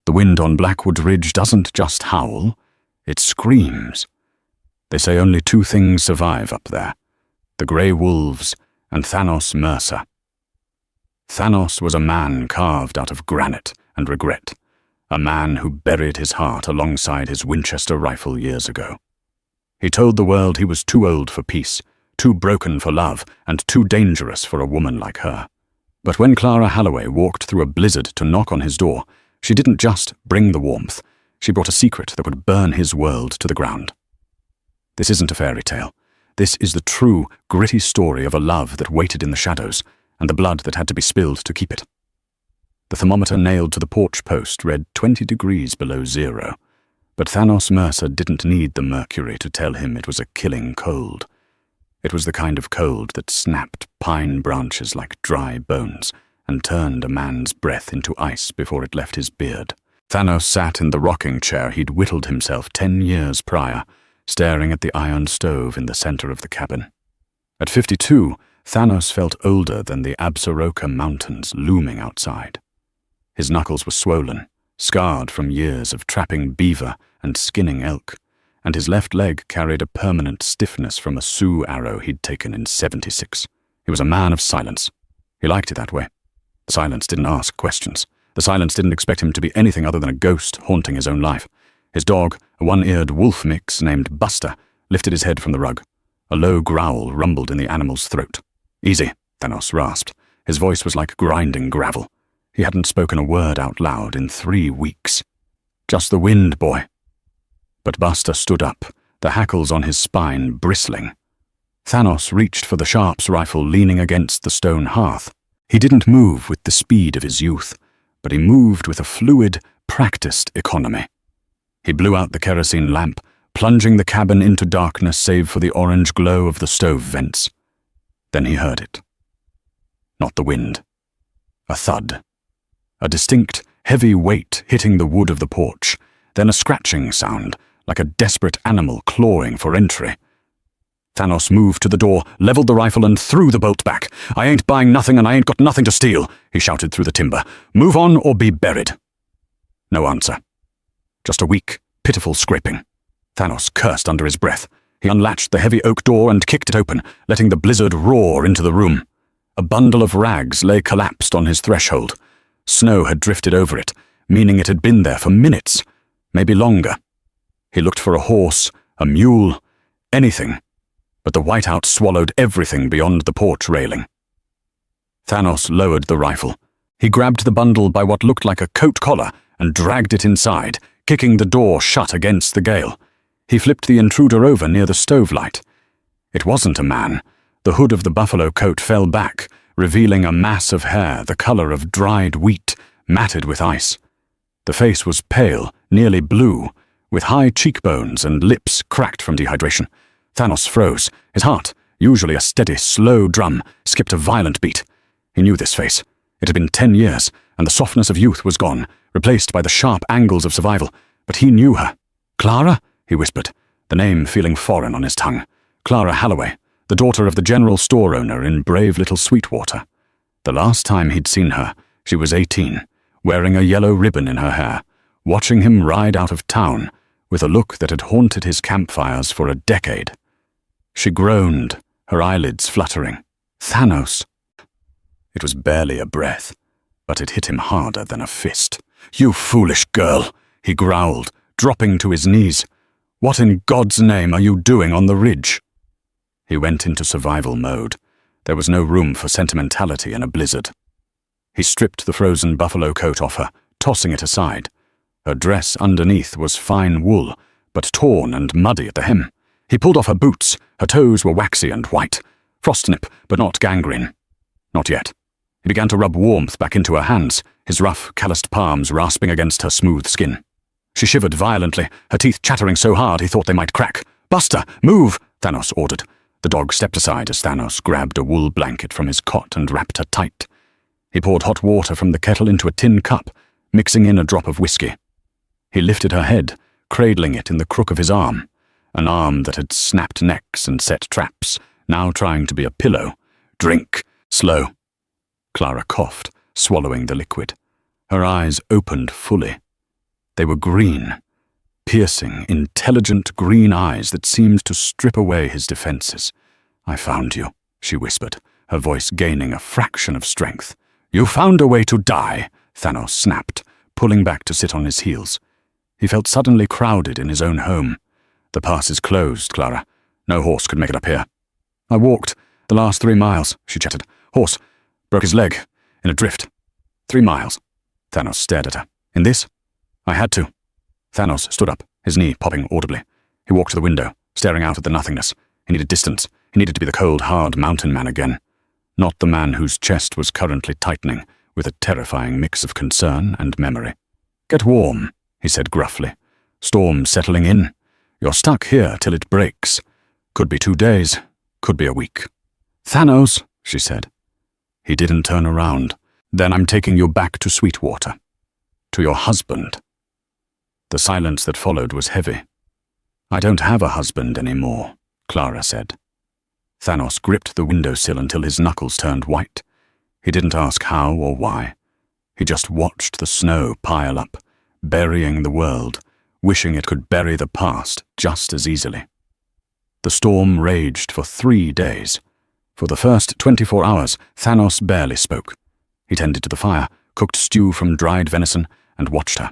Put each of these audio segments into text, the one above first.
The wind on Blackwood Ridge doesn't just howl, it screams. They say only two things survive up there, the grey wolves and Thanos Mercer. Thanos was a man carved out of granite and regret, a man who buried his heart alongside his Winchester rifle years ago. He told the world he was too old for peace, too broken for love, and too dangerous for a woman like her. But when Clara Holloway walked through a blizzard to knock on his door, she didn't just bring the warmth, she brought a secret that would burn his world to the ground. This isn't a fairy tale. This is the true, gritty story of a love that waited in the shadows, and the blood that had to be spilled to keep it. The thermometer nailed to the porch post read 20 degrees below zero, but Thanos Mercer didn't need the mercury to tell him it was a killing cold. It was the kind of cold that snapped pine branches like dry bones and turned a man's breath into ice before it left his beard. Thanos sat in the rocking chair he'd whittled himself 10 years prior, staring at the iron stove in the center of the cabin. At 52, Thanos felt older than the Absaroka Mountains looming outside. His knuckles were swollen, scarred from years of trapping beaver and skinning elk, and his left leg carried a permanent stiffness from a Sioux arrow he'd taken in '76. He was a man of silence. He liked it that way. The silence didn't ask questions. The silence didn't expect him to be anything other than a ghost haunting his own life. His dog, a one-eared wolf mix named Buster, lifted his head from the rug. A low growl rumbled in the animal's throat. "Easy," Thanos rasped. His voice was like grinding gravel. He hadn't spoken a word out loud in 3 weeks. "Just the wind, boy." But Buster stood up, the hackles on his spine bristling. Thanos reached for the Sharp's rifle leaning against the stone hearth. He didn't move with the speed of his youth, but he moved with a fluid, practiced economy. He blew out the kerosene lamp, plunging the cabin into darkness save for the orange glow of the stove vents. Then he heard it. Not the wind. A thud. A distinct, heavy weight hitting the wood of the porch, then a scratching sound, like a desperate animal clawing for entry. Thanos moved to the door, leveled the rifle, and threw the bolt back. "I ain't buying nothing, and I ain't got nothing to steal," he shouted through the timber. "Move on or be buried." No answer. Just a weak, pitiful scraping. Thanos cursed under his breath. He unlatched the heavy oak door and kicked it open, letting the blizzard roar into the room. A bundle of rags lay collapsed on his threshold. Snow had drifted over it, meaning it had been there for minutes, maybe longer. He looked for a horse, a mule, anything, but the whiteout swallowed everything beyond the porch railing. Thanos lowered the rifle. He grabbed the bundle by what looked like a coat collar and dragged it inside, kicking the door shut against the gale. He flipped the intruder over near the stove light. It wasn't a man. The hood of the buffalo coat fell back, revealing a mass of hair the color of dried wheat, matted with ice. The face was pale, nearly blue, with high cheekbones and lips cracked from dehydration. Thanos froze. His heart, usually a steady, slow drum, skipped a violent beat. He knew this face. It had been 10 years, and the softness of youth was gone, replaced by the sharp angles of survival. But he knew her. "Clara?" he whispered, the name feeling foreign on his tongue. Clara Holloway, the daughter of the general store owner in brave little Sweetwater. The last time he'd seen her, she was 18, wearing a yellow ribbon in her hair, watching him ride out of town with a look that had haunted his campfires for a decade. She groaned, her eyelids fluttering. "Thanos." It was barely a breath, but it hit him harder than a fist. "You foolish girl," he growled, dropping to his knees. "What in God's name are you doing on the ridge?" He went into survival mode. There was no room for sentimentality in a blizzard. He stripped the frozen buffalo coat off her, tossing it aside. Her dress underneath was fine wool, but torn and muddy at the hem. He pulled off her boots. Her toes were waxy and white. Frostnip, but not gangrene. Not yet. He began to rub warmth back into her hands, his rough, calloused palms rasping against her smooth skin. She shivered violently, her teeth chattering so hard he thought they might crack. "Buster, move!" Thanos ordered. The dog stepped aside as Thanos grabbed a wool blanket from his cot and wrapped her tight. He poured hot water from the kettle into a tin cup, mixing in a drop of whiskey. He lifted her head, cradling it in the crook of his arm, an arm that had snapped necks and set traps, now trying to be a pillow. "Drink. Slow." Clara coughed, swallowing the liquid. Her eyes opened fully. They were green, piercing, intelligent green eyes that seemed to strip away his defenses. "I found you," she whispered, her voice gaining a fraction of strength. "You found a way to die," Thanos snapped, pulling back to sit on his heels. He felt suddenly crowded in his own home. "The pass is closed, Clara. No horse could make it up here." "I walked the last 3 miles, she chattered. "Horse broke his leg in a drift. 3 miles. Thanos stared at her. "In this?" "I had to." Thanos stood up, his knee popping audibly. He walked to the window, staring out at the nothingness. He needed distance. He needed to be the cold, hard mountain man again. Not the man whose chest was currently tightening, with a terrifying mix of concern and memory. "Get warm," he said gruffly. "Storm settling in. You're stuck here till it breaks. Could be 2 days, could be a week." "Thanos," she said. He didn't turn around. "Then I'm taking you back to Sweetwater. To your husband." The silence that followed was heavy. "I don't have a husband anymore," Clara said. Thanos gripped the windowsill until his knuckles turned white. He didn't ask how or why. He just watched the snow pile up, burying the world, wishing it could bury the past just as easily. The storm raged for 3 days. For the first 24 hours, Thanos barely spoke. He tended to the fire, cooked stew from dried venison, and watched her.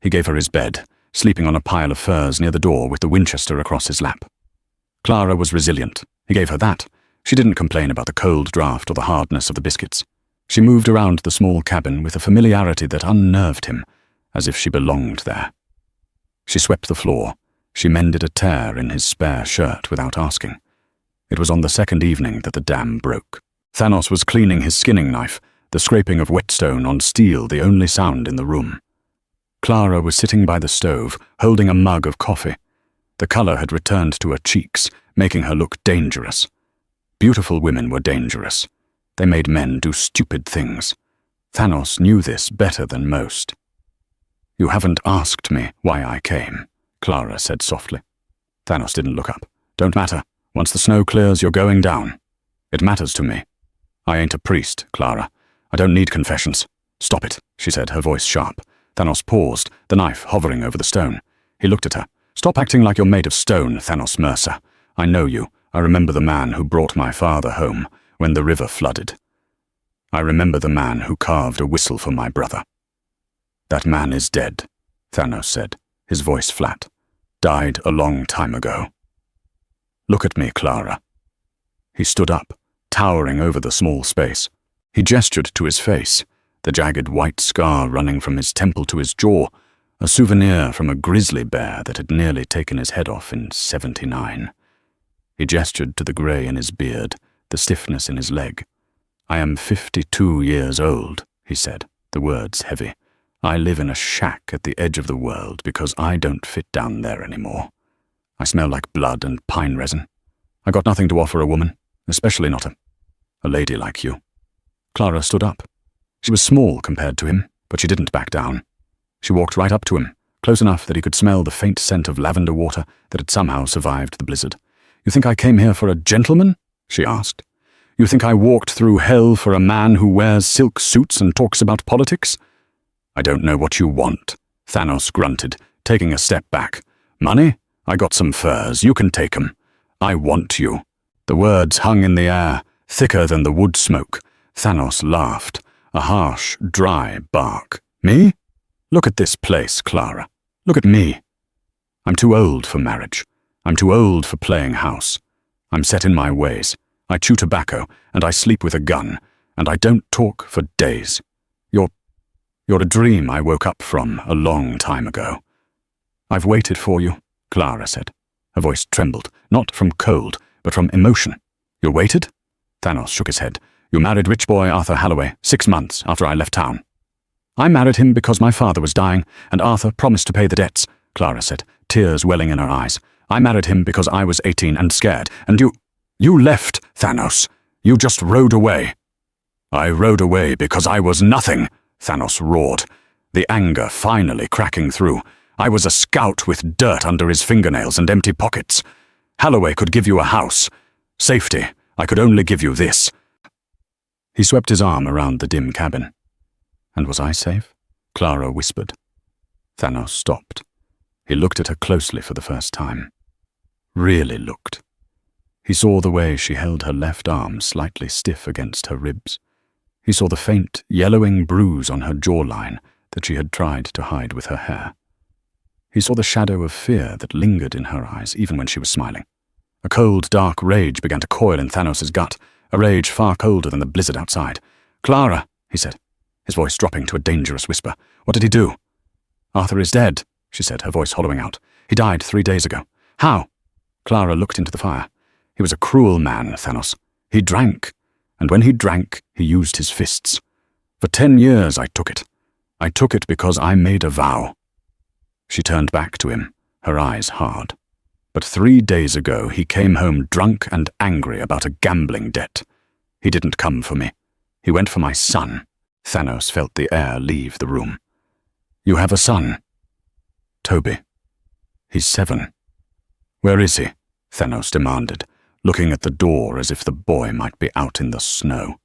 He gave her his bed, sleeping on a pile of furs near the door with the Winchester across his lap. Clara was resilient. He gave her that. She didn't complain about the cold draft or the hardness of the biscuits. She moved around the small cabin with a familiarity that unnerved him, as if she belonged there. She swept the floor. She mended a tear in his spare shirt without asking. It was on the second evening that the dam broke. Thanos was cleaning his skinning knife, the scraping of whetstone on steel the only sound in the room. Clara was sitting by the stove, holding a mug of coffee. The color had returned to her cheeks, making her look dangerous. Beautiful women were dangerous. They made men do stupid things. Thanos knew this better than most. "You haven't asked me why I came," Clara said softly. Thanos didn't look up. "Don't matter. Once the snow clears, you're going down." "It matters to me." "I ain't a priest, Clara. I don't need confessions." "Stop it," she said, her voice sharp. Thanos paused, the knife hovering over the stone. He looked at her. "Stop acting like you're made of stone, Thanos Mercer. I know you. I remember the man who brought my father home when the river flooded. I remember the man who carved a whistle for my brother." "That man is dead," Thanos said, his voice flat. "Died a long time ago. Look at me, Clara." He stood up, towering over the small space. He gestured to his face, the jagged white scar running from his temple to his jaw, a souvenir from a grizzly bear that had nearly taken his head off in 79. He gestured to the grey in his beard, the stiffness in his leg. "I am 52 years old," he said, the words heavy. "I live in a shack at the edge of the world because I don't fit down there anymore. I smell like blood and pine resin. I got nothing to offer a woman, especially not a lady like you." Clara stood up. She was small compared to him, but she didn't back down. She walked right up to him, close enough that he could smell the faint scent of lavender water that had somehow survived the blizzard. "You think I came here for a gentleman?" she asked. "You think I walked through hell for a man who wears silk suits and talks about politics?" "I don't know what you want," Thanos grunted, taking a step back. "Money? I got some furs. You can take 'em. I want you." The words hung in the air, thicker than the wood smoke. Thanos laughed, a harsh, dry bark. "Me? Look at this place, Clara. Look at me. I'm too old for marriage. I'm too old for playing house. I'm set in my ways. I chew tobacco, and I sleep with a gun, and I don't talk for days. You're a dream I woke up from a long time ago." "I've waited for you," Clara said. Her voice trembled, not from cold, but from emotion. "You waited?" Thanos shook his head. "You married rich boy Arthur Halloway 6 months after I left town." "I married him because my father was dying, and Arthur promised to pay the debts," Clara said, tears welling in her eyes. "I married him because I was 18 and scared, and you left, Thanos. You just rode away." "I rode away because I was nothing," Thanos roared, the anger finally cracking through. "I was a scout with dirt under his fingernails and empty pockets. Halloway could give you a house. Safety. I could only give you this." He swept his arm around the dim cabin. "And was I safe?" Clara whispered. Thanos stopped. He looked at her closely for the first time. Really looked. He saw the way she held her left arm slightly stiff against her ribs. He saw the faint, yellowing bruise on her jawline that she had tried to hide with her hair. He saw the shadow of fear that lingered in her eyes even when she was smiling. A cold, dark rage began to coil in Thanos' gut, a rage far colder than the blizzard outside. "Clara," he said, his voice dropping to a dangerous whisper. "What did he do?" "Arthur is dead," she said, her voice hollowing out. "He died 3 days ago." "How?" Clara looked into the fire. "He was a cruel man, Thanos. He drank, and when he drank, he used his fists. For 10 years I took it. I took it because I made a vow." She turned back to him, her eyes hard. "But 3 days ago he came home drunk and angry about a gambling debt. He didn't come for me. He went for my son." Thanos felt the air leave the room. "You have a son?" "Toby. He's 7. "Where is he?" Thanos demanded, looking at the door as if the boy might be out in the snow.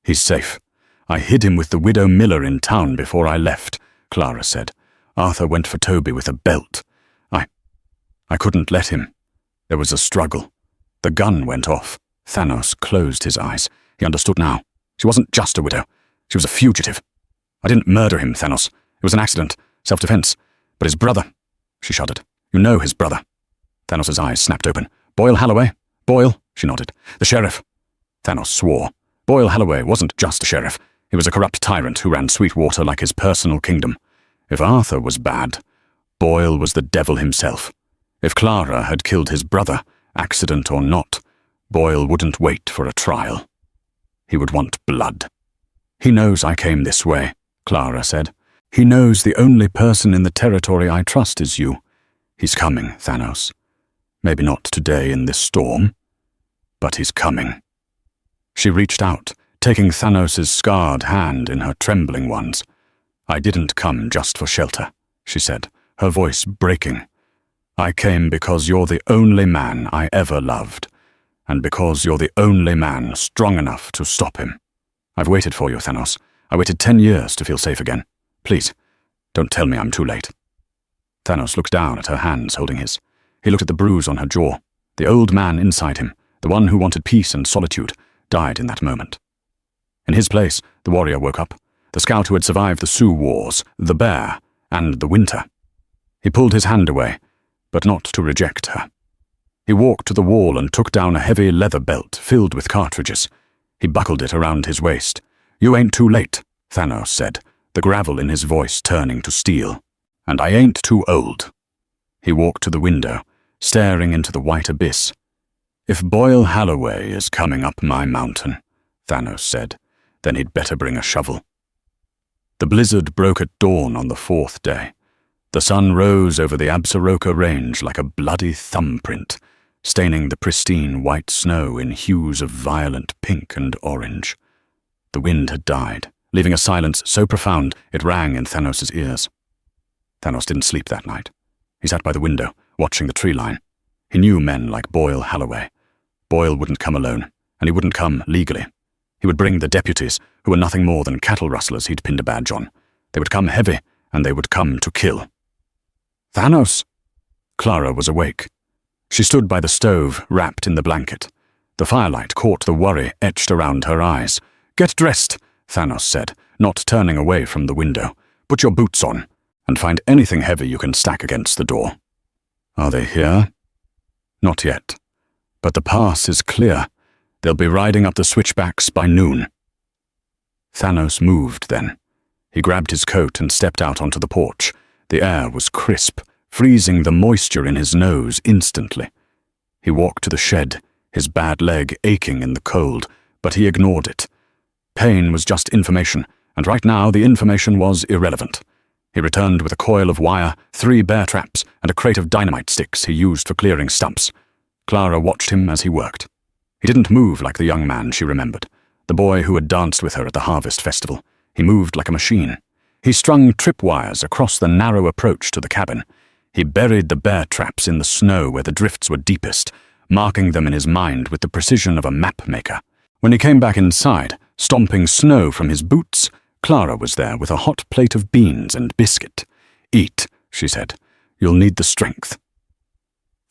"He's safe. I hid him with the widow Miller in town before I left," Clara said. "Arthur went for Toby with a belt. I couldn't let him. There was a struggle. The gun went off." Thanos closed his eyes. He understood now. She wasn't just a widow. She was a fugitive. "I didn't murder him, Thanos. It was an accident, self-defense. But his brother," she shuddered. "You know his brother." Thanos' eyes snapped open. "Boyle Halloway?" "Boyle," she nodded. "The sheriff." Thanos swore. Boyle Halloway wasn't just a sheriff. He was a corrupt tyrant who ran Sweetwater like his personal kingdom. If Arthur was bad, Boyle was the devil himself. If Clara had killed his brother, accident or not, Boyle wouldn't wait for a trial. He would want blood. "He knows I came this way," Clara said. "He knows the only person in the territory I trust is you. He's coming, Thanos. Maybe not today in this storm, but he's coming." She reached out, taking Thanos' scarred hand in her trembling ones. "I didn't come just for shelter," she said, her voice breaking. "I came because you're the only man I ever loved, and because you're the only man strong enough to stop him. I've waited for you, Thanos. I waited 10 years to feel safe again. Please, don't tell me I'm too late." Thanos looked down at her hands holding his. He looked at the bruise on her jaw. The old man inside him, the one who wanted peace and solitude, died in that moment. In his place, the warrior woke up, the scout who had survived the Sioux Wars, the bear, and the winter. He pulled his hand away, but not to reject her. He walked to the wall and took down a heavy leather belt filled with cartridges. He buckled it around his waist. "You ain't too late," Thanos said, the gravel in his voice turning to steel. "And I ain't too old." He walked to the window, staring into the white abyss. "If Boyle Halloway is coming up my mountain," Thanos said, "then he'd better bring a shovel." The blizzard broke at dawn on the 4th day. The sun rose over the Absaroka Range like a bloody thumbprint, staining the pristine white snow in hues of violent pink and orange. The wind had died, leaving a silence so profound it rang in Thanos' ears. Thanos didn't sleep that night. He sat by the window, watching the tree line. He knew men like Boyle Halloway. Boyle wouldn't come alone, and he wouldn't come legally. He would bring the deputies, who were nothing more than cattle rustlers he'd pinned a badge on. They would come heavy, and they would come to kill. "Thanos!" Clara was awake. She stood by the stove, wrapped in the blanket. The firelight caught the worry etched around her eyes. "Get dressed," Thanos said, not turning away from the window. "Put your boots on, and find anything heavy you can stack against the door." "Are they here?" "Not yet. But the pass is clear. They'll be riding up the switchbacks by noon." Thanos moved then. He grabbed his coat and stepped out onto the porch. The air was crisp, freezing the moisture in his nose instantly. He walked to the shed, his bad leg aching in the cold, but he ignored it. Pain was just information, and right now the information was irrelevant. He returned with a coil of wire, 3 bear traps, and a crate of dynamite sticks he used for clearing stumps. Clara watched him as he worked. He didn't move like the young man she remembered, the boy who had danced with her at the harvest festival. He moved like a machine. He strung tripwires across the narrow approach to the cabin. He buried the bear traps in the snow where the drifts were deepest, marking them in his mind with the precision of a map maker. When he came back inside, stomping snow from his boots, Clara was there with a hot plate of beans and biscuit. "Eat," she said. "You'll need the strength."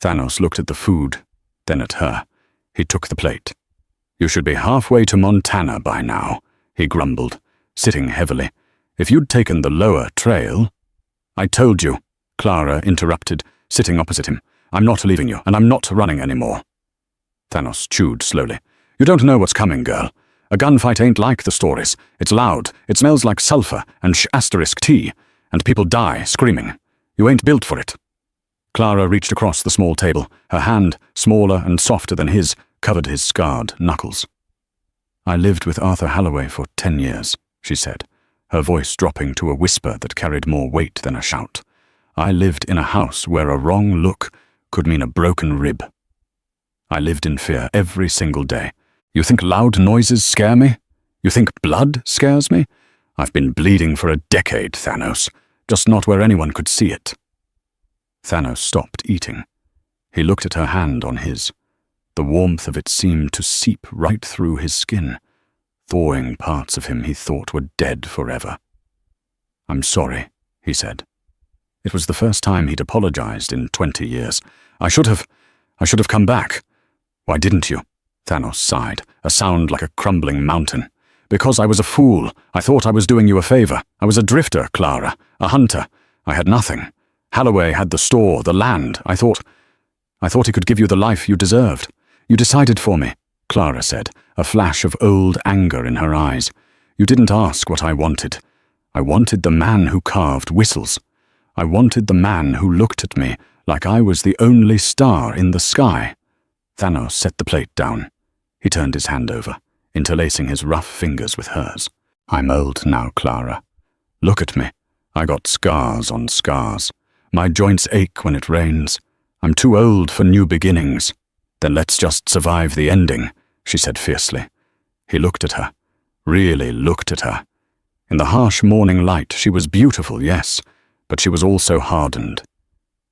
Thanos looked at the food, then at her. He took the plate. "You should be halfway to Montana by now," he grumbled, sitting heavily. "If you'd taken the lower trail—" "I told you," Clara interrupted, sitting opposite him. "I'm not leaving you, and I'm not running anymore." Thanos chewed slowly. "You don't know what's coming, girl. A gunfight ain't like the stories. It's loud, it smells like sulfur and *T, and people die screaming. You ain't built for it." Clara reached across the small table. Her hand, smaller and softer than his, covered his scarred knuckles. "I lived with Arthur Halloway for 10 years, she said, her voice dropping to a whisper that carried more weight than a shout. "I lived in a house where a wrong look could mean a broken rib. I lived in fear every single day. You think loud noises scare me? You think blood scares me? I've been bleeding for a decade, Thanos, just not where anyone could see it." Thanos stopped eating. He looked at her hand on his. The warmth of it seemed to seep right through his skin, thawing parts of him he thought were dead forever. "I'm sorry," he said. It was the first time he'd apologized in 20 years. I should have come back." "Why didn't you?" Thanos sighed, a sound like a crumbling mountain. "Because I was a fool. I thought I was doing you a favor. I was a drifter, Clara, a hunter. I had nothing. Halloway had the store, the land. I thought he could give you the life you deserved. You decided for me," Clara said, a flash of old anger in her eyes. "You didn't ask what I wanted. I wanted the man who carved whistles. I wanted the man who looked at me like I was the only star in the sky." Thanos set the plate down. He turned his hand over, interlacing his rough fingers with hers. "I'm old now, Clara. Look at me. I got scars on scars. My joints ache when it rains. I'm too old for new beginnings." "Then let's just survive the ending," she said fiercely. He looked at her, really looked at her. In the harsh morning light, she was beautiful, yes, but she was also hardened.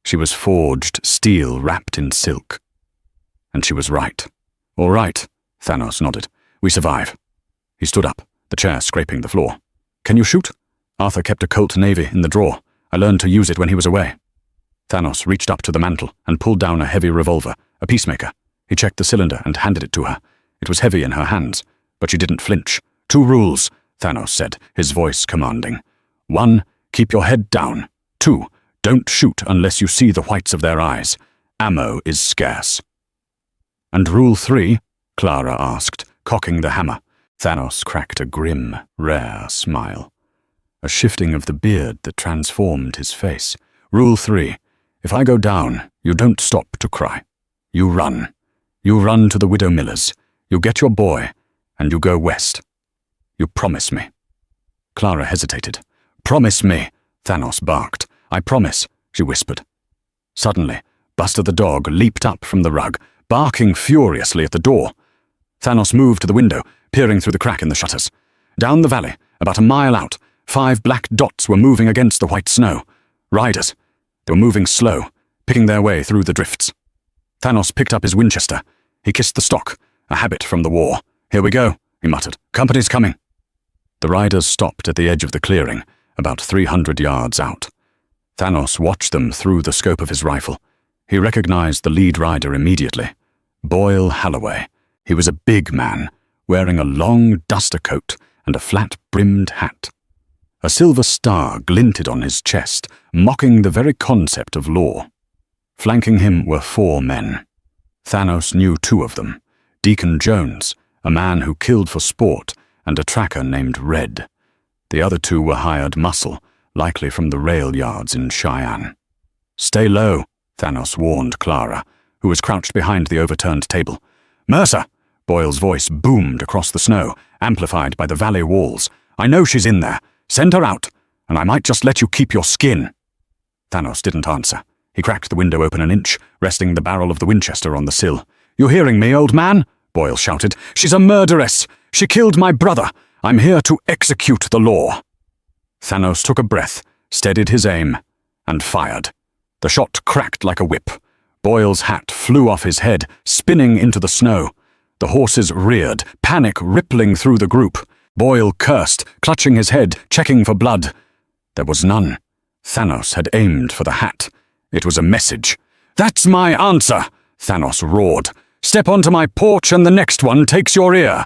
She was forged steel wrapped in silk. And she was right. "All right," Thanos nodded. "We survive." He stood up, the chair scraping the floor. "Can you shoot?" "Arthur kept a Colt Navy in the drawer. I learned to use it when he was away." Thanos reached up to the mantel and pulled down a heavy revolver, a peacemaker. He checked the cylinder and handed it to her. It was heavy in her hands, but she didn't flinch. "2 rules, Thanos said, his voice commanding. 1, keep your head down. 2, don't shoot unless you see the whites of their eyes. Ammo is scarce." "And rule 3? Clara asked, cocking the hammer. Thanos cracked a grim, rare smile. A shifting of the beard that transformed his face. "Rule 3. If I go down, you don't stop to cry. You run. You run to the Widow Miller's. You get your boy, and you go west. You promise me." Clara hesitated. "Promise me," Thanos barked. "I promise," she whispered. Suddenly, Buster the dog leaped up from the rug, barking furiously at the door. Thanos moved to the window, peering through the crack in the shutters. Down the valley, about a mile out, 5 black dots were moving against the white snow. Riders. They were moving slow, picking their way through the drifts. Thanos picked up his Winchester. He kissed the stock, a habit from the war. "Here we go," he muttered. "Company's coming." The riders stopped at the edge of the clearing, about 300 yards out. Thanos watched them through the scope of his rifle. He recognized the lead rider immediately. Boyle Halloway. He was a big man, wearing a long duster coat and a flat-brimmed hat. A silver star glinted on his chest, mocking the very concept of law. Flanking him were 4 men. Thanos knew 2 of them, Deacon Jones, a man who killed for sport, and a tracker named Red. The other 2 were hired muscle, likely from the rail yards in Cheyenne. "Stay low," Thanos warned Clara, who was crouched behind the overturned table. "Mercer!" Boyle's voice boomed across the snow, amplified by the valley walls. "I know she's in there. Send her out, and I might just let you keep your skin." Thanos didn't answer. He cracked the window open an inch, resting the barrel of the Winchester on the sill. "You hearing me, old man?" Boyle shouted. "She's a murderess! She killed my brother! I'm here to execute the law!" Thanos took a breath, steadied his aim, and fired. The shot cracked like a whip. Boyle's hat flew off his head, spinning into the snow. The horses reared, panic rippling through the group. Boyle cursed, clutching his head, checking for blood. There was none. Thanos had aimed for the hat. It was a message. "That's my answer!" Thanos roared. "Step onto my porch and the next one takes your ear."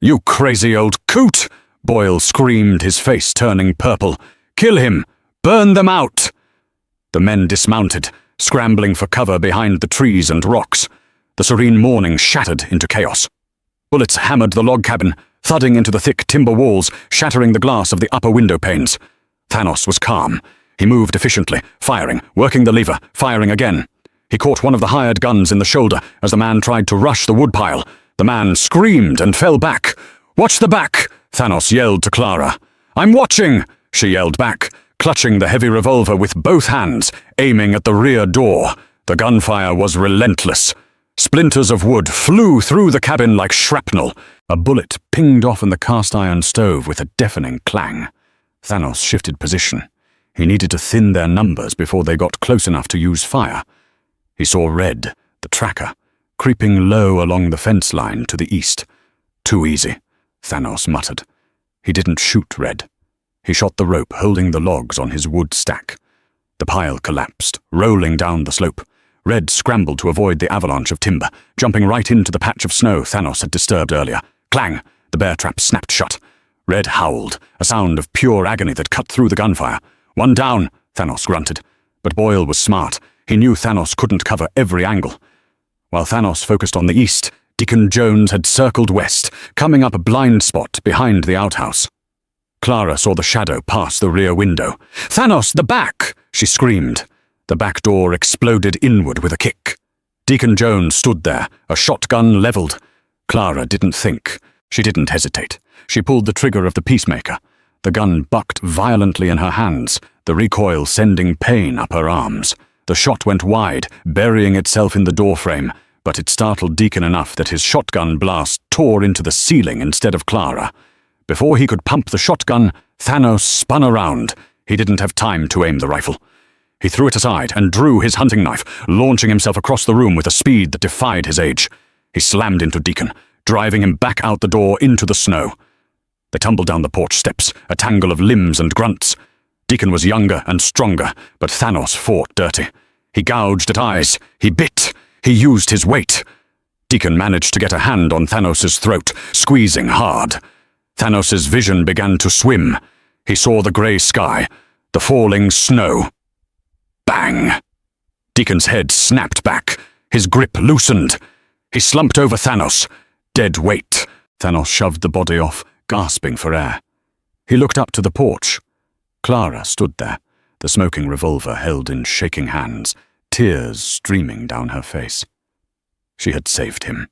"You crazy old coot!" Boyle screamed, his face turning purple. "Kill him! Burn them out!" The men dismounted, scrambling for cover behind the trees and rocks. The serene morning shattered into chaos. Bullets hammered the log cabin, thudding into the thick timber walls, shattering the glass of the upper window panes. Thanos was calm. He moved efficiently, firing, working the lever, firing again. He caught one of the hired guns in the shoulder as the man tried to rush the woodpile. The man screamed and fell back. "Watch the back!" Thanos yelled to Clara. "I'm watching!" she yelled back, clutching the heavy revolver with both hands, aiming at the rear door. The gunfire was relentless. Splinters of wood flew through the cabin like shrapnel. A bullet pinged off in the cast-iron stove with a deafening clang. Thanos shifted position. He needed to thin their numbers before they got close enough to use fire. He saw Red, the tracker, creeping low along the fence line to the east. "Too easy," Thanos muttered. He didn't shoot Red. He shot the rope holding the logs on his wood stack. The pile collapsed, rolling down the slope. Red scrambled to avoid the avalanche of timber, jumping right into the patch of snow Thanos had disturbed earlier. Clang! The bear trap snapped shut. Red howled, a sound of pure agony that cut through the gunfire. "One down," Thanos grunted. But Boyle was smart. He knew Thanos couldn't cover every angle. While Thanos focused on the east, Deacon Jones had circled west, coming up a blind spot behind the outhouse. Clara saw the shadow pass the rear window. "Thanos, the back!" she screamed. The back door exploded inward with a kick. Deacon Jones stood there, a shotgun leveled. Clara didn't think. She didn't hesitate. She pulled the trigger of the peacemaker. The gun bucked violently in her hands, the recoil sending pain up her arms. The shot went wide, burying itself in the doorframe, but it startled Deacon enough that his shotgun blast tore into the ceiling instead of Clara. Before he could pump the shotgun, Thanos spun around. He didn't have time to aim the rifle. He threw it aside and drew his hunting knife, launching himself across the room with a speed that defied his age. He slammed into Deacon, driving him back out the door into the snow. They tumbled down the porch steps, a tangle of limbs and grunts. Deacon was younger and stronger, but Thanos fought dirty. He gouged at eyes. He bit. He used his weight. Deacon managed to get a hand on Thanos' throat, squeezing hard. Thanos' vision began to swim. He saw the grey sky, the falling snow. Bang! Deacon's head snapped back. His grip loosened. He slumped over Thanos. Dead weight. Thanos shoved the body off, gasping for air. He looked up to the porch. Clara stood there, the smoking revolver held in shaking hands, tears streaming down her face. She had saved him.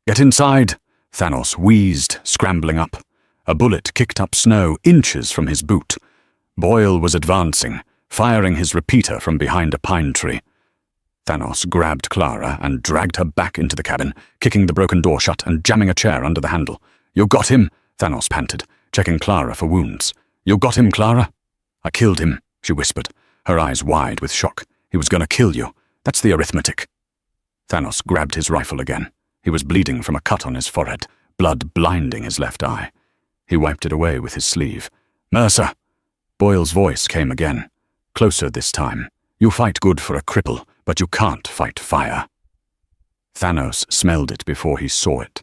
"Get inside!" Thanos wheezed, scrambling up. A bullet kicked up snow inches from his boot. Boyle was advancing, firing his repeater from behind a pine tree. Thanos grabbed Clara and dragged her back into the cabin, kicking the broken door shut and jamming a chair under the handle. "You got him?" Thanos panted, checking Clara for wounds. "You got him, Clara?" "I killed him," she whispered, her eyes wide with shock. "He was going to kill you. That's the arithmetic." Thanos grabbed his rifle again. He was bleeding from a cut on his forehead, blood blinding his left eye. He wiped it away with his sleeve. "Mercer!" Boyle's voice came again, closer this time. "You fight good for a cripple, but you can't fight fire." Thanos smelled it before he saw it,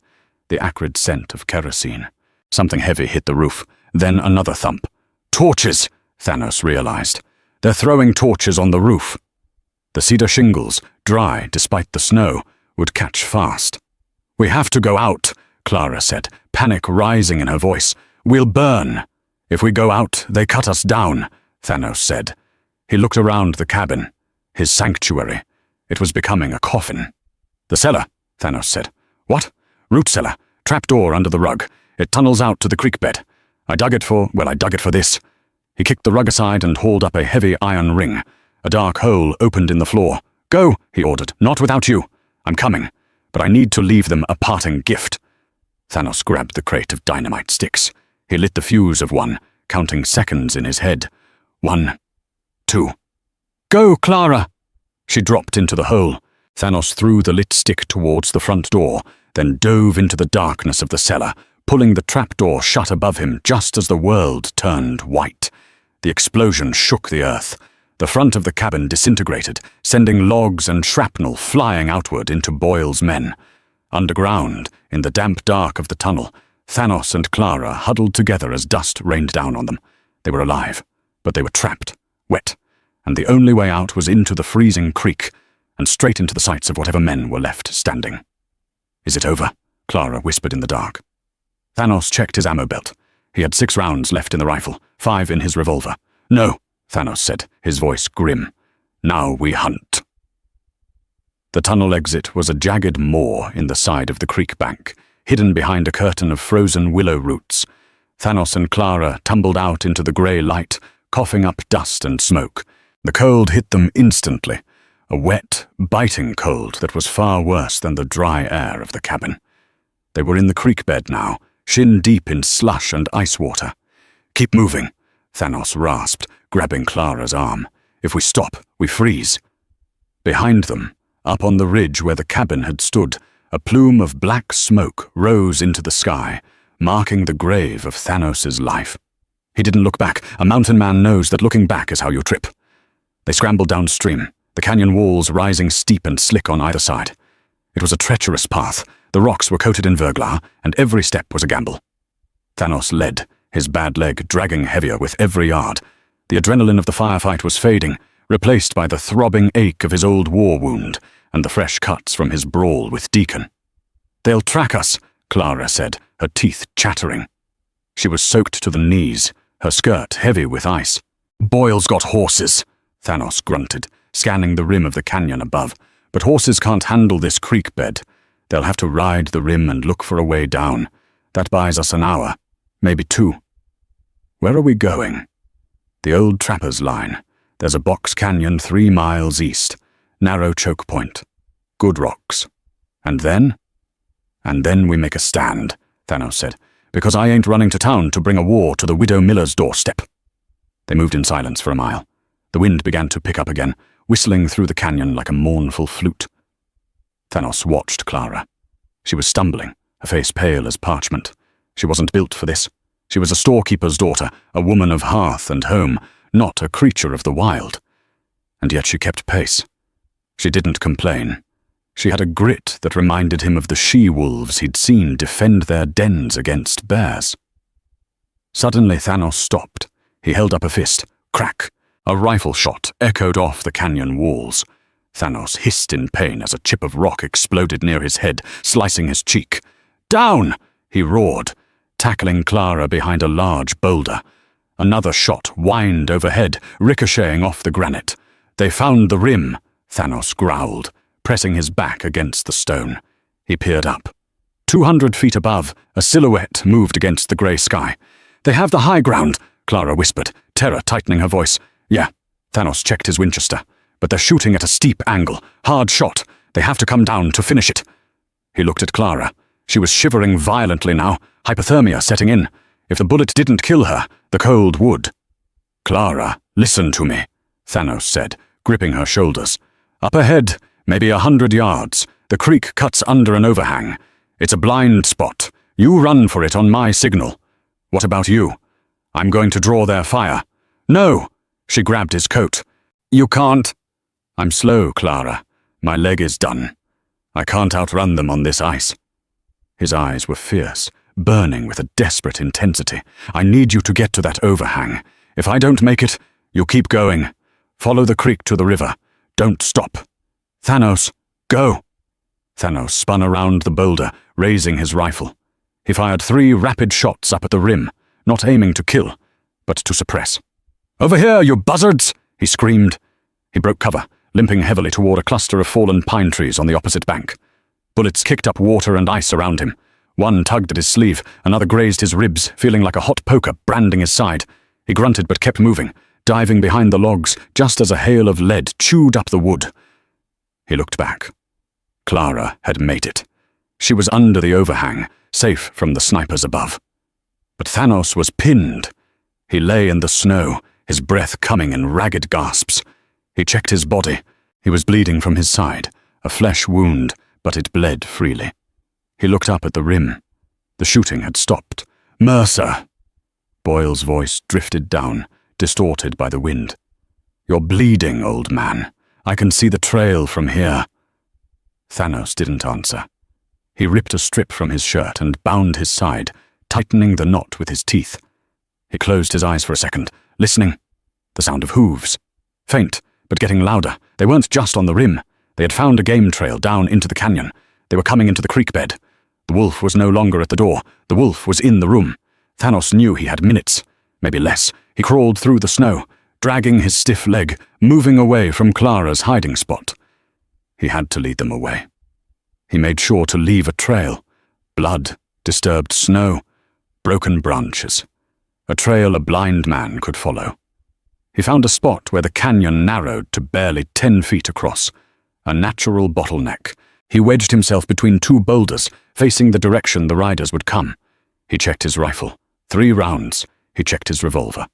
the acrid scent of kerosene. Something heavy hit the roof, then another thump. "Torches!" Thanos realized. "They're throwing torches on the roof." The cedar shingles, dry despite the snow, would catch fast. "We have to go out," Clara said, panic rising in her voice. "We'll burn." "If we go out, they cut us down," Thanos said. He looked around the cabin, his sanctuary. It was becoming a coffin. "The cellar," Thanos said. "What?" "Root cellar. Trapdoor under the rug. It tunnels out to the creek bed. I dug it for this." He kicked the rug aside and hauled up a heavy iron ring. A dark hole opened in the floor. "Go," he ordered. "Not without you. I'm coming, but I need to leave them a parting gift." Thanos grabbed the crate of dynamite sticks. He lit the fuse of one, counting seconds in his head. 1, 2. "Go, Clara!" She dropped into the hole. Thanos threw the lit stick towards the front door, then dove into the darkness of the cellar, pulling the trapdoor shut above him just as the world turned white. The explosion shook the earth. The front of the cabin disintegrated, sending logs and shrapnel flying outward into Boyle's men. Underground, in the damp dark of the tunnel, Thanos and Clara huddled together as dust rained down on them. They were alive, but they were trapped, wet, and the only way out was into the freezing creek, and straight into the sights of whatever men were left standing. "Is it over?" Clara whispered in the dark. Thanos checked his ammo belt. He had 6 rounds left in the rifle, 5 in his revolver. "No," Thanos said, his voice grim. "Now we hunt." The tunnel exit was a jagged maw in the side of the creek bank, hidden behind a curtain of frozen willow roots. Thanos and Clara tumbled out into the grey light, coughing up dust and smoke. The cold hit them instantly, a wet, biting cold that was far worse than the dry air of the cabin. They were in the creek bed now, shin-deep in slush and ice water. "Keep moving," Thanos rasped, grabbing Clara's arm. "If we stop, we freeze." Behind them, up on the ridge where the cabin had stood, a plume of black smoke rose into the sky, marking the grave of Thanos' life. He didn't look back. A mountain man knows that looking back is how you trip. They scrambled downstream, the canyon walls rising steep and slick on either side. It was a treacherous path. The rocks were coated in verglas, and every step was a gamble. Thanos led, his bad leg dragging heavier with every yard. The adrenaline of the firefight was fading, replaced by the throbbing ache of his old war wound and the fresh cuts from his brawl with Deacon. "They'll track us," Clara said, her teeth chattering. She was soaked to the knees, her skirt heavy with ice. "Boyle's got horses," Thanos grunted, scanning the rim of the canyon above. "But horses can't handle this creek bed. They'll have to ride the rim and look for a way down. That buys us an hour, maybe 2. Where are we going?" "The old trapper's line. There's a box canyon 3 miles east. Narrow choke point. Good rocks. And then?" "And then we make a stand," Thanos said, "because I ain't running to town to bring a war to the Widow Miller's doorstep." They moved in silence for a mile. The wind began to pick up again, whistling through the canyon like a mournful flute. Thanos watched Clara. She was stumbling, her face pale as parchment. She wasn't built for this. She was a storekeeper's daughter, a woman of hearth and home, not a creature of the wild. And yet she kept pace. She didn't complain. She had a grit that reminded him of the she-wolves he'd seen defend their dens against bears. Suddenly Thanos stopped. He held up a fist. Crack! A rifle shot echoed off the canyon walls. Thanos hissed in pain as a chip of rock exploded near his head, slicing his cheek. "Down!" he roared, tackling Clara behind a large boulder. Another shot whined overhead, ricocheting off the granite. "They found the rim," Thanos growled, pressing his back against the stone. He peered up. 200 feet above, a silhouette moved against the grey sky. "They have the high ground," Clara whispered, terror tightening her voice. "Yeah," Thanos checked his Winchester. "But they're shooting at a steep angle. Hard shot. They have to come down to finish it." He looked at Clara. She was shivering violently now, hypothermia setting in. If the bullet didn't kill her, the cold would. "Clara, listen to me," Thanos said, gripping her shoulders. "Up ahead, maybe 100 yards. The creek cuts under an overhang. It's a blind spot. You run for it on my signal. What about you? I'm going to draw their fire." "No!" She grabbed his coat. "You can't." "I'm slow, Clara. My leg is done. I can't outrun them on this ice." His eyes were fierce, burning with a desperate intensity. "I need you to get to that overhang. If I don't make it, you keep going. Follow the creek to the river. Don't stop. Thanos, go!" Thanos spun around the boulder, raising his rifle. He fired 3 rapid shots up at the rim, not aiming to kill, but to suppress. "Over here, you buzzards!" he screamed. He broke cover, limping heavily toward a cluster of fallen pine trees on the opposite bank. Bullets kicked up water and ice around him. One tugged at his sleeve, another grazed his ribs, feeling like a hot poker branding his side. He grunted but kept moving, diving behind the logs just as a hail of lead chewed up the wood. He looked back. Clara had made it. She was under the overhang, safe from the snipers above. But Thanos was pinned. He lay in the snow, his breath coming in ragged gasps. He checked his body. He was bleeding from his side, a flesh wound, but it bled freely. He looked up at the rim. The shooting had stopped. "Mercer!" Boyle's voice drifted down, distorted by the wind. "You're bleeding, old man. I can see the trail from here." Thanos didn't answer. He ripped a strip from his shirt and bound his side, tightening the knot with his teeth. He closed his eyes for a second, listening. The sound of hooves. Faint, but getting louder. They weren't just on the rim. They had found a game trail down into the canyon. They were coming into the creek bed. The wolf was no longer at the door. The wolf was in the room. Thanos knew he had minutes, maybe less. He crawled through the snow, dragging his stiff leg, moving away from Clara's hiding spot. He had to lead them away. He made sure to leave a trail. Blood, disturbed snow, broken branches. A trail a blind man could follow. He found a spot where the canyon narrowed to barely 10 feet across. A natural bottleneck. He wedged himself between two boulders, facing the direction the riders would come. He checked his rifle. 3 rounds. He checked his revolver.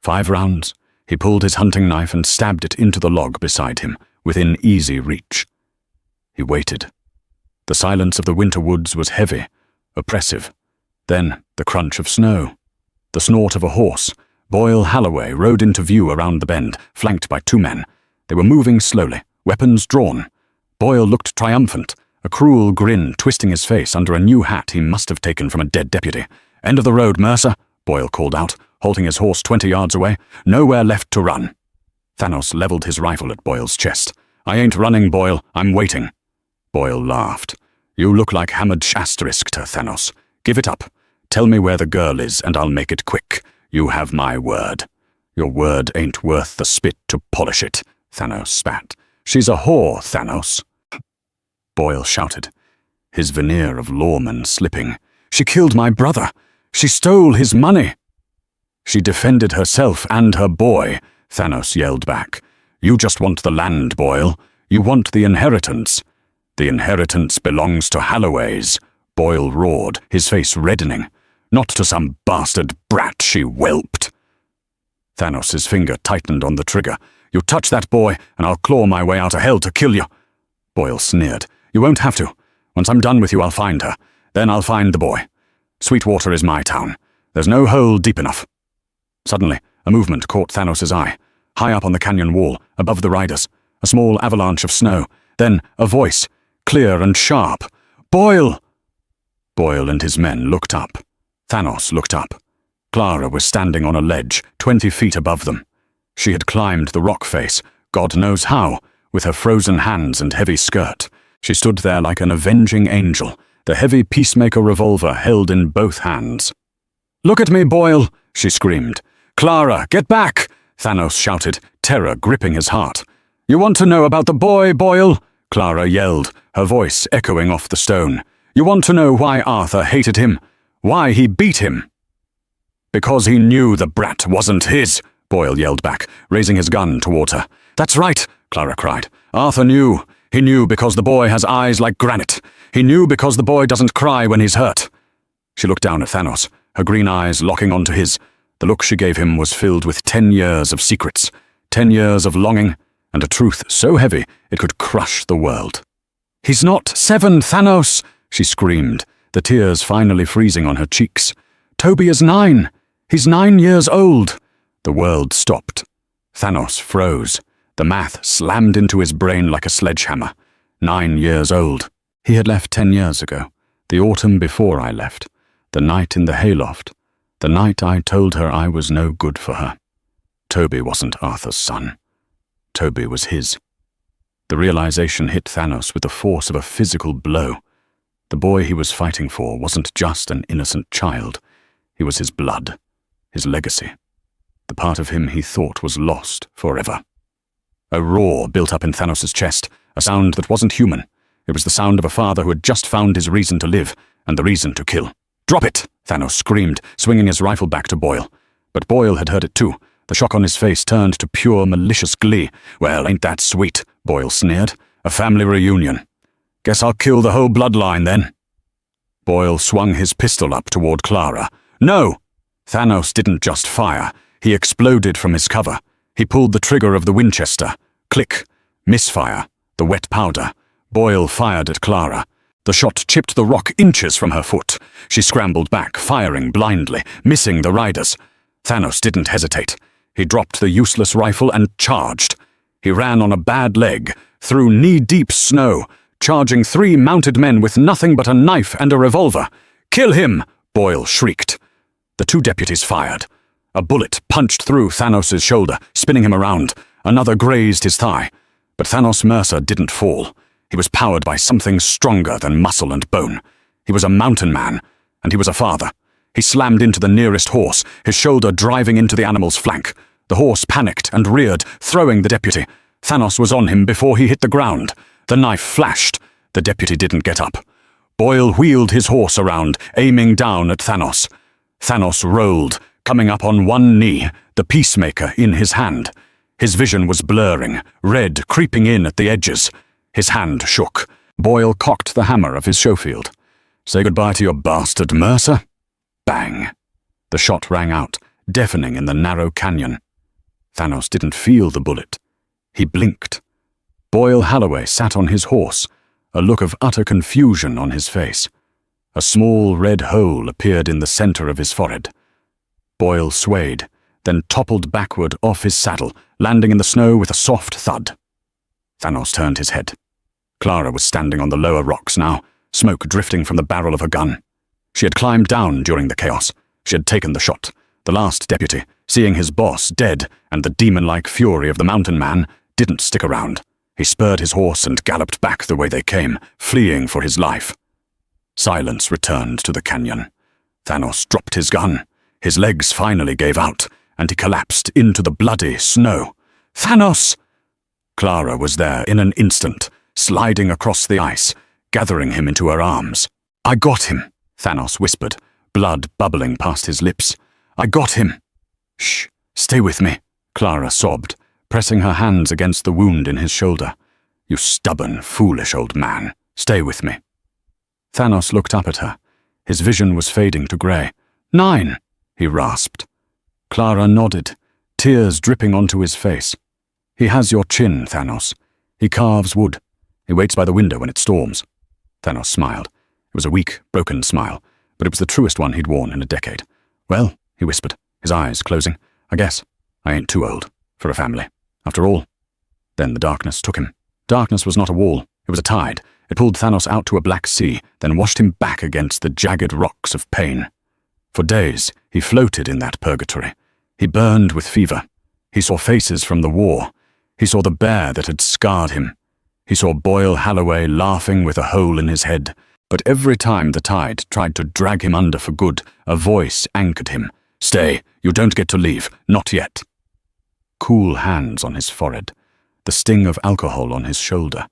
5 rounds. He pulled his hunting knife and stabbed it into the log beside him, within easy reach. He waited. The silence of the winter woods was heavy, oppressive. Then the crunch of snow. The snort of a horse. Boyle Halloway rode into view around the bend, flanked by 2 men. They were moving slowly, weapons drawn. Boyle looked triumphant, a cruel grin twisting his face under a new hat he must have taken from a dead deputy. "End of the road, Mercer," Boyle called out, halting his horse 20 yards away. "Nowhere left to run." Thanos leveled his rifle at Boyle's chest. "I ain't running, Boyle. I'm waiting." Boyle laughed. "You look like hammered asterisk to Thanos. Give it up. Tell me where the girl is, and I'll make it quick. You have my word." "Your word ain't worth the spit to polish it," Thanos spat. "She's a whore, Thanos." Boyle shouted, his veneer of lawman slipping. "She killed my brother. She stole his money." "She defended herself and her boy," Thanos yelled back. "You just want the land, Boyle. You want the inheritance." "The inheritance belongs to Halloways," Boyle roared, his face reddening. "Not to some bastard brat," she whelped. Thanos' finger tightened on the trigger. "You touch that boy, and I'll claw my way out of hell to kill you." Boyle sneered. "You won't have to. Once I'm done with you, I'll find her. Then I'll find the boy. Sweetwater is my town. There's no hole deep enough." Suddenly, a movement caught Thanos' eye. High up on the canyon wall, above the riders, a small avalanche of snow. Then a voice, clear and sharp. "Boyle!" Boyle and his men looked up. Thanos looked up. Clara was standing on a ledge, 20 feet above them. She had climbed the rock face, God knows how, with her frozen hands and heavy skirt. She stood there like an avenging angel, the heavy peacemaker revolver held in both hands. "Look at me, Boyle!" she screamed. "Clara, get back!" Thanos shouted, terror gripping his heart. "You want to know about the boy, Boyle?" Clara yelled, her voice echoing off the stone. "You want to know why Arthur hated him? Why he beat him?" "Because he knew the brat wasn't his," Boyle yelled back, raising his gun toward her. "That's right," Clara cried. "Arthur knew. He knew because the boy has eyes like granite. He knew because the boy doesn't cry when he's hurt." She looked down at Thanos, her green eyes locking onto his. The look she gave him was filled with 10 years of secrets, 10 years of longing, and a truth so heavy it could crush the world. "He's not 7, Thanos!" she screamed, the tears finally freezing on her cheeks. "Toby is 9. He's 9 years old." The world stopped. Thanos froze. The math slammed into his brain like a sledgehammer. 9 years old. He had left 10 years ago, the autumn before I left, the night in the hayloft, the night I told her I was no good for her. Toby wasn't Arthur's son. Toby was his. The realization hit Thanos with the force of a physical blow. The boy he was fighting for wasn't just an innocent child. He was his blood, his legacy, the part of him he thought was lost forever. A roar built up in Thanos' chest, a sound that wasn't human. It was the sound of a father who had just found his reason to live, and the reason to kill. "Drop it!" Thanos screamed, swinging his rifle back to Boyle. But Boyle had heard it too. The shock on his face turned to pure malicious glee. "Well, ain't that sweet," Boyle sneered. "A family reunion. Guess I'll kill the whole bloodline then." Boyle swung his pistol up toward Clara. "No!" Thanos didn't just fire. He exploded from his cover. He pulled the trigger of the Winchester. Click. Misfire. The wet powder. Boyle fired at Clara. The shot chipped the rock inches from her foot. She scrambled back, firing blindly, missing the riders. Thanos didn't hesitate. He dropped the useless rifle and charged. He ran on a bad leg, through knee-deep snow, charging 3 mounted men with nothing but a knife and a revolver. "Kill him!" Boyle shrieked. The 2 deputies fired. A bullet punched through Thanos' shoulder, spinning him around. Another grazed his thigh. But Thanos Mercer didn't fall. He was powered by something stronger than muscle and bone. He was a mountain man, and he was a father. He slammed into the nearest horse, his shoulder driving into the animal's flank. The horse panicked and reared, throwing the deputy. Thanos was on him before he hit the ground. The knife flashed. The deputy didn't get up. Boyle wheeled his horse around, aiming down at Thanos. Thanos rolled, coming up on one knee, the peacemaker in his hand. His vision was blurring, red creeping in at the edges. His hand shook. Boyle cocked the hammer of his Schofield. "Say goodbye to your bastard, Mercer." Bang! The shot rang out, deafening in the narrow canyon. Thanos didn't feel the bullet. He blinked. Boyle Halloway sat on his horse, a look of utter confusion on his face. A small red hole appeared in the center of his forehead. Boyle swayed, then toppled backward off his saddle, landing in the snow with a soft thud. Thanos turned his head. Clara was standing on the lower rocks now, smoke drifting from the barrel of her gun. She had climbed down during the chaos. She had taken the shot. The last deputy, seeing his boss dead and the demon-like fury of the mountain man, didn't stick around. He spurred his horse and galloped back the way they came, fleeing for his life. Silence returned to the canyon. Thanos dropped his gun. His legs finally gave out, and he collapsed into the bloody snow. "Thanos!" Clara was there in an instant, sliding across the ice, gathering him into her arms. "I got him," Thanos whispered, blood bubbling past his lips. "I got him." "Shh, stay with me," Clara sobbed, pressing her hands against the wound in his shoulder. "You stubborn, foolish old man. Stay with me." Thanos looked up at her. His vision was fading to grey. "9," he rasped. Clara nodded, tears dripping onto his face. "He has your chin, Thanos. He carves wood. He waits by the window when it storms." Thanos smiled. It was a weak, broken smile, but it was the truest one he'd worn in a decade. "Well," he whispered, his eyes closing, "I guess I ain't too old for a family, after all." Then the darkness took him. Darkness was not a wall. It was a tide. It pulled Thanos out to a black sea, then washed him back against the jagged rocks of pain. For days, he floated in that purgatory. He burned with fever. He saw faces from the war. He saw the bear that had scarred him. He saw Boyle Halloway laughing with a hole in his head. But every time the tide tried to drag him under for good, a voice anchored him. "Stay, you don't get to leave, not yet." Cool hands on his forehead, the sting of alcohol on his shoulder,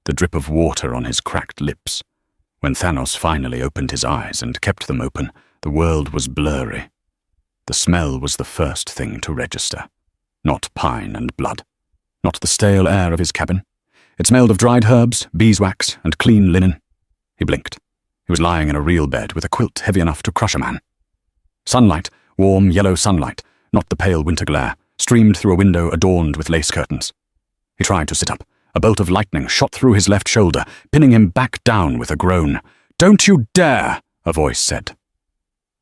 the drip of water on his cracked lips. When Thanos finally opened his eyes and kept them open, the world was blurry. The smell was the first thing to register. Not pine and blood. Not the stale air of his cabin. It smelled of dried herbs, beeswax, and clean linen. He blinked. He was lying in a real bed with a quilt heavy enough to crush a man. Sunlight, warm yellow sunlight, not the pale winter glare, streamed through a window adorned with lace curtains. He tried to sit up. A bolt of lightning shot through his left shoulder, pinning him back down with a groan. "Don't you dare!" a voice said.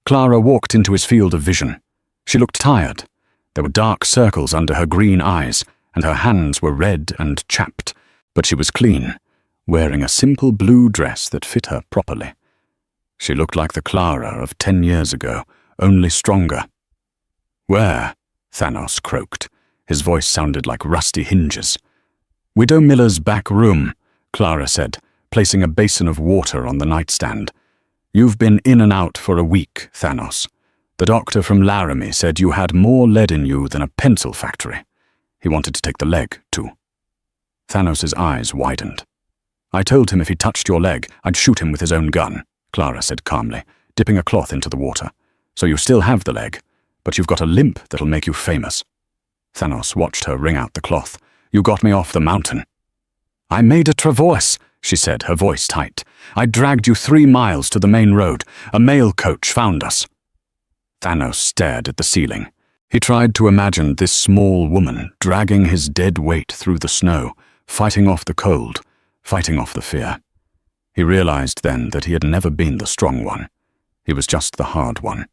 Clara walked into his field of vision. She looked tired. There were dark circles under her green eyes, and her hands were red and chapped, but she was clean, wearing a simple blue dress that fit her properly. She looked like the Clara of 10 years ago, only stronger. "Where?" Thanos croaked. His voice sounded like rusty hinges. "Widow Miller's back room," Clara said, placing a basin of water on the nightstand. "You've been in and out for a week, Thanos. The doctor from Laramie said you had more lead in you than a pencil factory. He wanted to take the leg, too." Thanos' eyes widened. "I told him if he touched your leg, I'd shoot him with his own gun," Clara said calmly, dipping a cloth into the water. "So you still have the leg, but you've got a limp that'll make you famous." Thanos watched her wring out the cloth. "You got me off the mountain." "I made a traverse," she said, her voice tight. "I dragged you 3 miles to the main road. A mail coach found us." Thanos stared at the ceiling. He tried to imagine this small woman dragging his dead weight through the snow, fighting off the cold, fighting off the fear. He realized then that he had never been the strong one. He was just the hard one.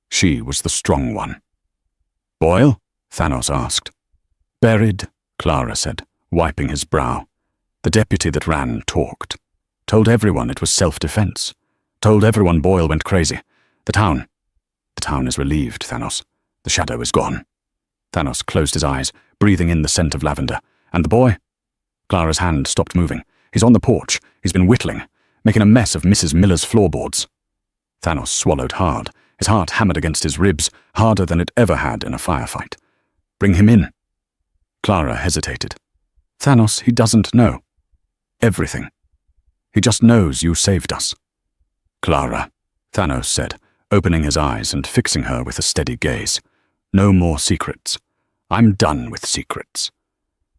She was the strong one. "Boyle?" Thanos asked. Buried, Clara said, wiping his brow. The deputy that ran talked. Told everyone it was self-defense. Told everyone Boyle went crazy. The town is relieved, Thanos. The shadow is gone. Thanos closed his eyes, breathing in the scent of lavender. And the boy? Clara's hand stopped moving. He's on the porch. He's been whittling, making a mess of Mrs. Miller's floorboards. Thanos swallowed hard. His heart hammered against his ribs, harder than it ever had in a firefight. Bring him in. Clara hesitated. Thanos, he doesn't know. Everything. He just knows you saved us. Clara, Thanos said, opening his eyes and fixing her with a steady gaze. No more secrets. I'm done with secrets.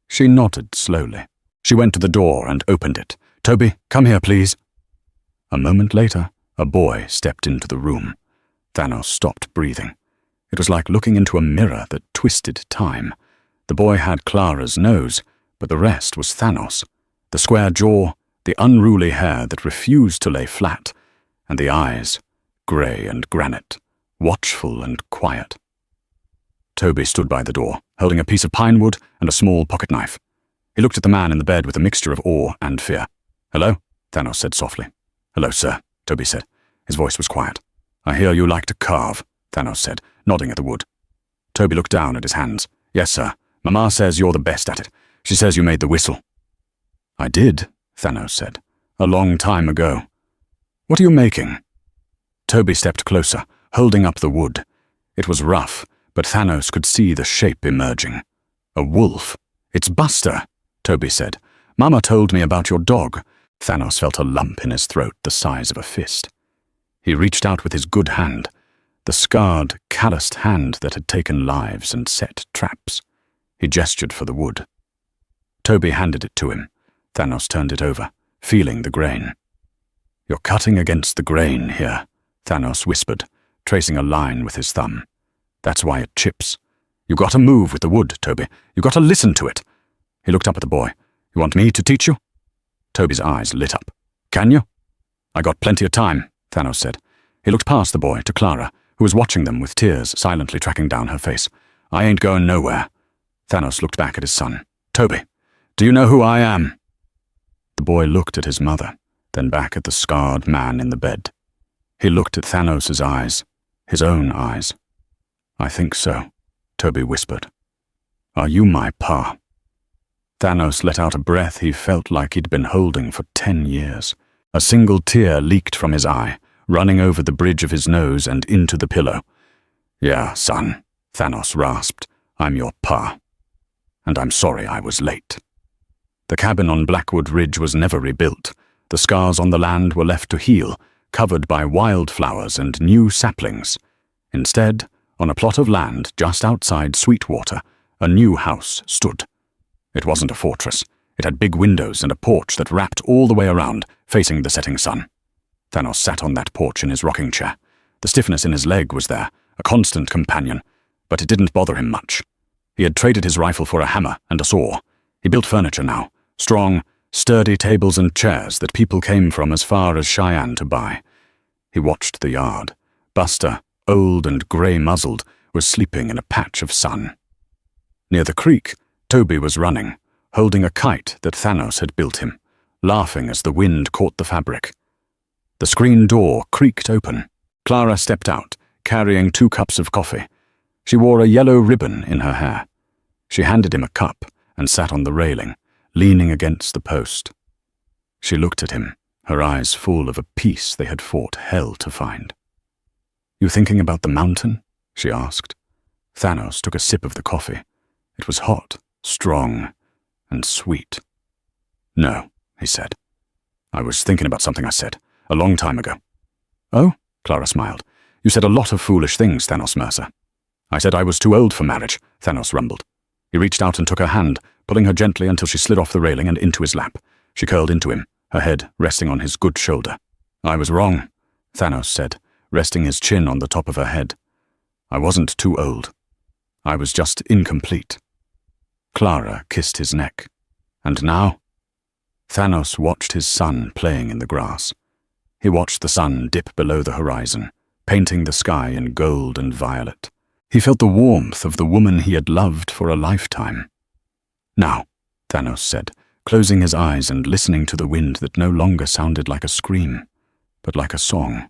She nodded slowly. She went to the door and opened it. Toby, come here, please. A moment later, a boy stepped into the room. Thanos stopped breathing. It was like looking into a mirror that twisted time. The boy had Clara's nose, but the rest was Thanos. The square jaw, the unruly hair that refused to lay flat, and the eyes, grey and granite, watchful and quiet. Toby stood by the door, holding a piece of pine wood and a small pocket knife. He looked at the man in the bed with a mixture of awe and fear. Hello? Thanos said softly. Hello, sir, Toby said. His voice was quiet. I hear you like to carve, Thanos said, nodding at the wood. Toby looked down at his hands. Yes, sir. Mama says you're the best at it. She says you made the whistle. I did, Thanos said. A long time ago. What are you making? Toby stepped closer, holding up the wood. It was rough, but Thanos could see the shape emerging. A wolf. It's Buster, Toby said. Mama told me about your dog. Thanos felt a lump in his throat the size of a fist. He reached out with his good hand, the scarred, calloused hand that had taken lives and set traps. He gestured for the wood. Toby handed it to him. Thanos turned it over, feeling the grain. You're cutting against the grain here, Thanos whispered, tracing a line with his thumb. That's why it chips. You gotta move with the wood, Toby. You gotta listen to it. He looked up at the boy. You want me to teach you? Toby's eyes lit up. Can you? I got plenty of time, Thanos said. He looked past the boy to Clara, who was watching them with tears silently tracking down her face. I ain't going nowhere. Thanos looked back at his son. Toby, do you know who I am? The boy looked at his mother, then back at the scarred man in the bed. He looked at Thanos' eyes, his own eyes. I think so, Toby whispered. Are you my pa? Thanos let out a breath he felt like he'd been holding for 10 years. A single tear leaked from his eye, running over the bridge of his nose and into the pillow. Yeah, son, Thanos rasped. I'm your pa. And I'm sorry I was late. The cabin on Blackwood Ridge was never rebuilt. The scars on the land were left to heal, covered by wildflowers and new saplings. Instead, on a plot of land just outside Sweetwater, a new house stood. It wasn't a fortress. It had big windows and a porch that wrapped all the way around, facing the setting sun. Thanos sat on that porch in his rocking chair. The stiffness in his leg was there, a constant companion, but it didn't bother him much. He had traded his rifle for a hammer and a saw. He built furniture now, strong, sturdy tables and chairs that people came from as far as Cheyenne to buy. He watched the yard. Buster, old and grey-muzzled, was sleeping in a patch of sun. Near the creek, Toby was running, holding a kite that Thanos had built him, laughing as the wind caught the fabric. The screen door creaked open. Clara stepped out, carrying 2 cups of coffee. She wore a yellow ribbon in her hair. She handed him a cup and sat on the railing, leaning against the post. She looked at him, her eyes full of a peace they had fought hell to find. You thinking about the mountain? She asked. Thanos took a sip of the coffee. It was hot, strong, and sweet. No, he said. I was thinking about something I said, a long time ago. Oh? Clara smiled. You said a lot of foolish things, Thanos Mercer. I said I was too old for marriage, Thanos rumbled. He reached out and took her hand, pulling her gently until she slid off the railing and into his lap. She curled into him, her head resting on his good shoulder. I was wrong, Thanos said, resting his chin on the top of her head. I wasn't too old. I was just incomplete. Clara kissed his neck. And now? Thanos watched his son playing in the grass. He watched the sun dip below the horizon, painting the sky in gold and violet. He felt the warmth of the woman he had loved for a lifetime. "Now," Thanos said, closing his eyes and listening to the wind that no longer sounded like a scream, but like a song.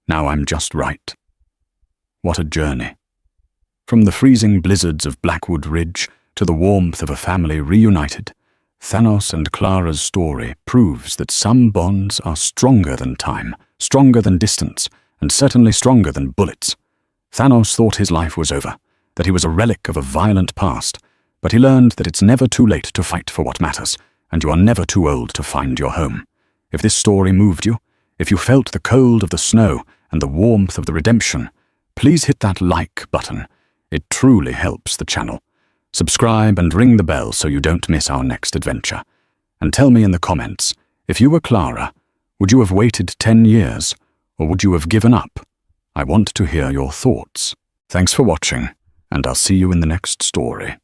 "Now I'm just right." What a journey. From the freezing blizzards of Blackwood Ridge to the warmth of a family reunited, Thanos and Clara's story proves that some bonds are stronger than time, stronger than distance, and certainly stronger than bullets. Thanos thought his life was over, that he was a relic of a violent past, but he learned that it's never too late to fight for what matters, and you are never too old to find your home. If this story moved you, if you felt the cold of the snow and the warmth of the redemption, please hit that like button. It truly helps the channel. Subscribe and ring the bell so you don't miss our next adventure. And tell me in the comments, if you were Clara, would you have waited 10 years, or would you have given up? I want to hear your thoughts. Thanks for watching, and I'll see you in the next story.